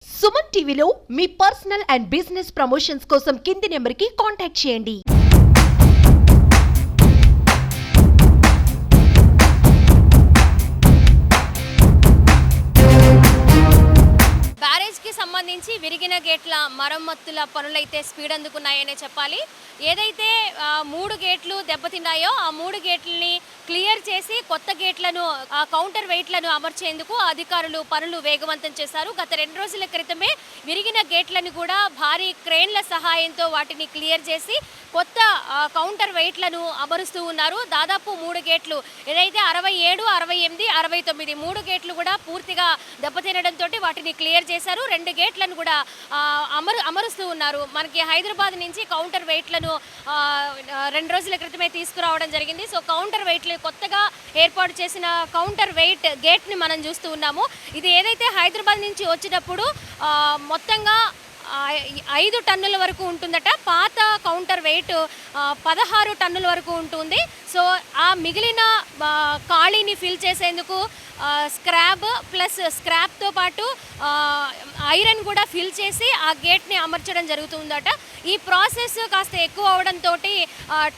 సుమన్ టీవీలో మీ personal and business promotions కోసం కింది నెంబర్కి కాంటాక్ట్ చేయండి. బ్యారేజ్కి సంబంధించి విరిగిన గేట్ల మరమ్మతుల పనులైతే స్పీడ్ అందుకున్నాయనే చెప్పాలి. ఏదైతే 3 గేట్లు దెబ్బతిన్నాయో ఆ 3 గేట్లని క్లియర్ చేసి కొత్త గేట్లను కౌంటర్ వెయిట్లను అమర్చేందుకు అధికారులు పనులు వేగవంతం చేశారు. గత 2 రోజుల క్రితమే విరిగిన గేట్లను కూడా భారీ క్రేన్ల సహాయంతో వాటిని క్లియర్ చేసి కొత్త కౌంటర్ వెయిట్లను అమరుస్తూ ఉన్నారు. దాదాపు 3 గేట్లు ఏదైతే 67, 68, 69 3 గేట్లు కూడా పూర్తిగా దెబ్బతినడంతో వాటిని క్లియర్ చేశారు. 2 గేట్లను కూడా అమరుస్తూ ఉన్నారు. మనకి హైదరాబాద్ నుంచి కౌంటర్ వెయిట్లను 2 రోజుల క్రితమే తీసుకురావడం జరిగింది. సో కౌంటర్ వెయిట్లు కొత్తగా ఏర్పాటు చేసిన కౌంటర్ వెయిట్ గేట్ని మనం చూస్తూ ఉన్నాము. ఇది ఏదైతే హైదరాబాద్ నుంచి వచ్చేటప్పుడు మొత్తంగా 5 టన్నుల వరకు ఉంటుందట. పాత కౌంటర్ వెయిట్ 16 టన్నుల వరకు ఉంటుంది. సో ఆ మిగిలిన ఖాళీని ఫిల్ చేసేందుకు స్క్రాప్తో పాటు ఐరన్ కూడా ఫిల్ చేసి ఆ గేట్ని అమర్చడం జరుగుతుందట. ఈ ప్రాసెస్ కాస్త ఎక్కువ అవడంతో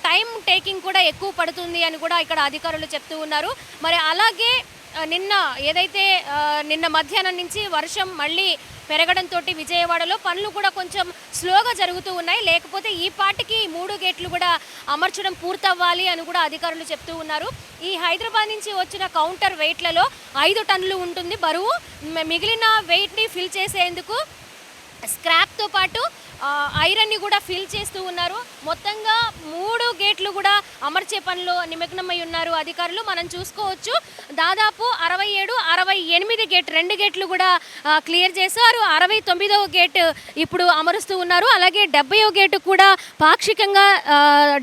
టైం టేకింగ్ కూడా ఎక్కువ పడుతుంది అని కూడా ఇక్కడ అధికారులు చెప్తూ ఉన్నారు. మరి అలాగే నిన్న మధ్యాహ్నం నుంచి వర్షం మళ్ళీ పెరగడంతో విజయవాడలో పనులు కూడా కొంచెం స్లోగా జరుగుతూ ఉన్నాయి. లేకపోతే ఈ పాటికి 3 గేట్లు కూడా అమర్చడం పూర్తవ్వాలి అని కూడా అధికారులు చెప్తూ ఉన్నారు. ఈ హైదరాబాద్ నుంచి వచ్చిన కౌంటర్ వెయిట్లలో 5 టన్నులు ఉంటుంది బరువు. మిగిలిన వెయిట్ని ఫిల్ చేసేందుకు స్క్రాప్తో పాటు ఐరన్ని కూడా ఫిల్ చేస్తూ ఉన్నారు. మొత్తంగా 3 గేట్లు కూడా అమర్చే పనిలో నిమగ్నమై ఉన్నారు అధికారులు. మనం చూసుకోవచ్చు దాదాపు 67, 68 గేట్ 2 గేట్లు కూడా క్లియర్ చేశారు. 69వ గేట్ ఇప్పుడు అమరుస్తూ ఉన్నారు. అలాగే 70వ గేటు కూడా పాక్షికంగా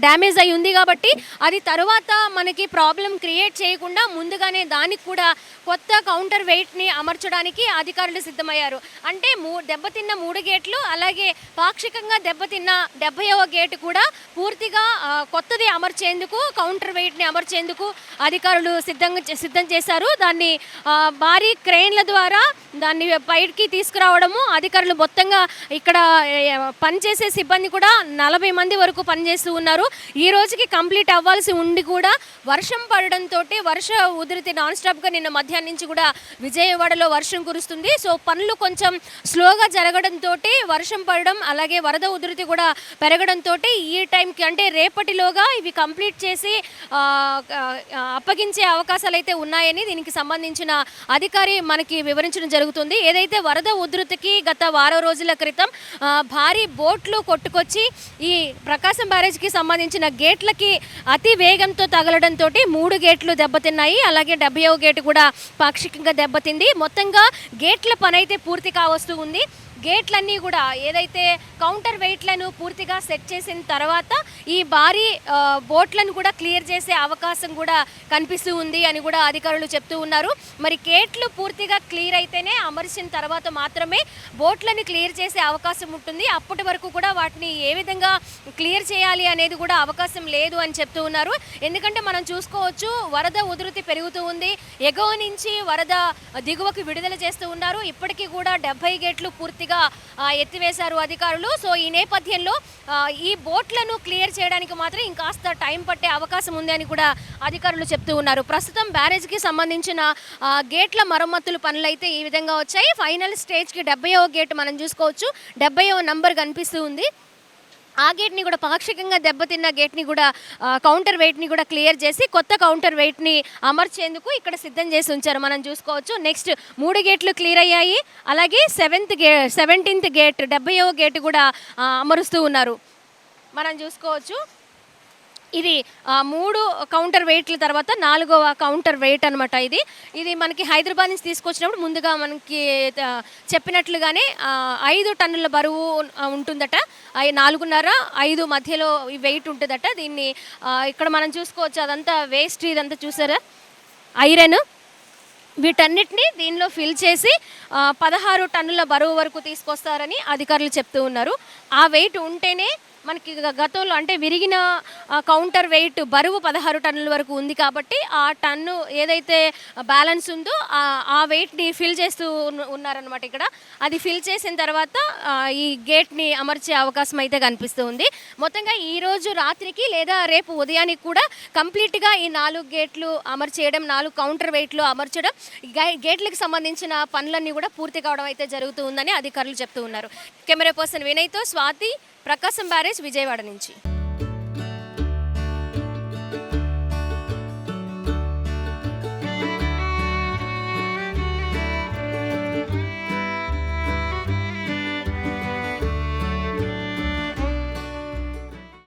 డ్యామేజ్ అయి ఉంది కాబట్టి అది తర్వాత మనకి ప్రాబ్లం క్రియేట్ చేయకుండా ముందుగానే దానికి కూడా కొత్త కౌంటర్ వెయిట్ని అమర్చడానికి అధికారులు సిద్ధమయ్యారు. అంటే దెబ్బతిన్న 3 గేట్లు అలాగే పాక్షికంగా దెబ్బతిన్న 70వ గేటు కూడా పూర్తిగా కొత్తది అమర్చేందుకు కౌంటర్ వెయిట్ని అమర్చేందుకు అధికారులు సిద్ధం చేశారు. దాన్ని భారీ క్రెయిన్ల ద్వారా దాన్ని పైకి తీసుకురావడము అధికారులు మొత్తంగా ఇక్కడ పనిచేసే సిబ్బంది కూడా 40 మంది వరకు పనిచేస్తూ ఉన్నారు. ఈ రోజుకి కంప్లీట్ అవ్వాల్సి ఉండి కూడా వర్షం పడడంతో వర్ష ఉధృతి నాన్ స్టాప్గా నిన్న మధ్యాహ్నం నుంచి కూడా విజయవాడలో వర్షం కురుస్తుంది. సో పనులు కొంచెం స్లోగా జరగడంతో వర్షం పడడం అలాగే వరద ఉధృతి కూడా పెరగడంతో ఈ టైంకి అంటే రేపటిలోగా ఇవి కంప్లీట్ చేసి అప్పగించే అవకాశాలు అయితే ఉన్నాయని దీనికి సంబంధించిన అధికారి మనకి వివరించడం జరుగుతుంది. ఏదైతే వరద ఉధృతికి గత వారం రోజుల క్రితం భారీ బోట్లు కొట్టుకొచ్చి ఈ ప్రకాశం బ్యారేజ్కి సంబంధించిన గేట్లకి అతి వేగంతో తగలడంతో 3 గేట్లు దెబ్బతిన్నాయి. అలాగే 70వ గేటు కూడా పాక్షికంగా దెబ్బతింది. మొత్తంగా గేట్ల పని అయితే పూర్తి కావస్తూ ఉంది. గేట్లన్నీ కూడా ఏదైతే కౌంటర్ వెయిట్లను పూర్తిగా సెట్ చేసిన తర్వాత ఈ భారీ బోట్లను కూడా క్లియర్ చేసే అవకాశం కూడా కనిపిస్తూ ఉంది అని కూడా అధికారులు చెప్తూ ఉన్నారు. మరి గేట్లు పూర్తిగా క్లియర్ అయితేనే అమర్చిన తర్వాత మాత్రమే బోట్లను క్లియర్ చేసే అవకాశం ఉంటుంది. అప్పటి వరకు కూడా వాటిని ఏ విధంగా క్లియర్ చేయాలి అనేది కూడా అవకాశం లేదు అని చెప్తూ ఉన్నారు. ఎందుకంటే మనం చూసుకోవచ్చు వరద ఉధృతి పెరుగుతూ ఉంది. ఎగువ నుంచి వరద దిగువకు విడుదల చేస్తూ ఉన్నారు. ఇప్పటికీ కూడా 70 గేట్లు పూర్తిగా ఎత్తివేశారు అధికారులు. సో ఈ నేపథ్యంలో ఈ బోట్లను క్లియర్ చేయడానికి మాత్రం ఇంకాస్త టైం పట్టే అవకాశం ఉంది అని కూడా అధికారులు చెప్తూ ఉన్నారు. ప్రస్తుతం బ్యారేజ్కి సంబంధించిన గేట్ల మరమ్మతుల పనులు అయితే ఈ విధంగా వచ్చాయి. ఫైనల్ స్టేజ్కి 70వ గేట్ మనం చూసుకోవచ్చు. 70వ నంబర్ కనిపిస్తూ ఉంది. ఆ గేట్ని కూడా పాక్షికంగా దెబ్బతిన్న గేట్ని కూడా కౌంటర్ వెయిట్ని కూడా క్లియర్ చేసి కొత్త కౌంటర్ వెయిట్ని అమర్చేందుకు ఇక్కడ సిద్ధం చేసి ఉంచారు. మనం చూసుకోవచ్చు నెక్స్ట్ 3 గేట్లు క్లియర్ అయ్యాయి. అలాగే 17th గేట్ 70వ గేటు కూడా అమరుస్తూ ఉన్నారు. మనం చూసుకోవచ్చు ఇది 3 కౌంటర్ వెయిట్ల తర్వాత 4వ కౌంటర్ వెయిట్ అనమాట. ఇది మనకి హైదరాబాద్ నుంచి తీసుకొచ్చినప్పుడు ముందుగా మనకి చెప్పినట్లుగానే 5 టన్నుల బరువు ఉంటుందట. 4.5, 5 మధ్యలో ఈ వెయిట్ ఉంటుందట. దీన్ని ఇక్కడ మనం చూసుకోవచ్చు అదంతా వేస్ట్, ఇదంతా చూసారా ఐరన్. వీటన్నిటిని దీనిలో ఫిల్ చేసి 16 టన్నుల బరువు వరకు తీసుకొస్తారని అధికారులు చెప్తూ ఉన్నారు. ఆ వెయిట్ ఉంటేనే మనకి గతంలో అంటే విరిగిన కౌంటర్ వెయిట్ బరువు 16 టన్నుల వరకు ఉంది కాబట్టి ఆ టన్ను ఏదైతే బ్యాలెన్స్ ఉందో ఆ వెయిట్ని ఫిల్ చేస్తూ ఉన్నారనమాట ఇక్కడ. అది ఫిల్ చేసిన తర్వాత ఈ గేట్ని అమర్చే అవకాశం అయితే కనిపిస్తూ ఉంది. మొత్తంగా ఈరోజు రాత్రికి లేదా రేపు ఉదయానికి కూడా కంప్లీట్గా ఈ 4 గేట్లు అమర్చేయడం, 4 కౌంటర్ వెయిట్లు అమర్చడం, గేట్లకు సంబంధించిన పనులన్నీ కూడా పూర్తి కావడం అయితే జరుగుతూ ఉందని అధికారులు చెప్తూ ఉన్నారు. కెమెరా పర్సన్ వినయ్తో స్వాతి, ప్రకాశం బ్యారేజ్, విజయవాడ నుంచి.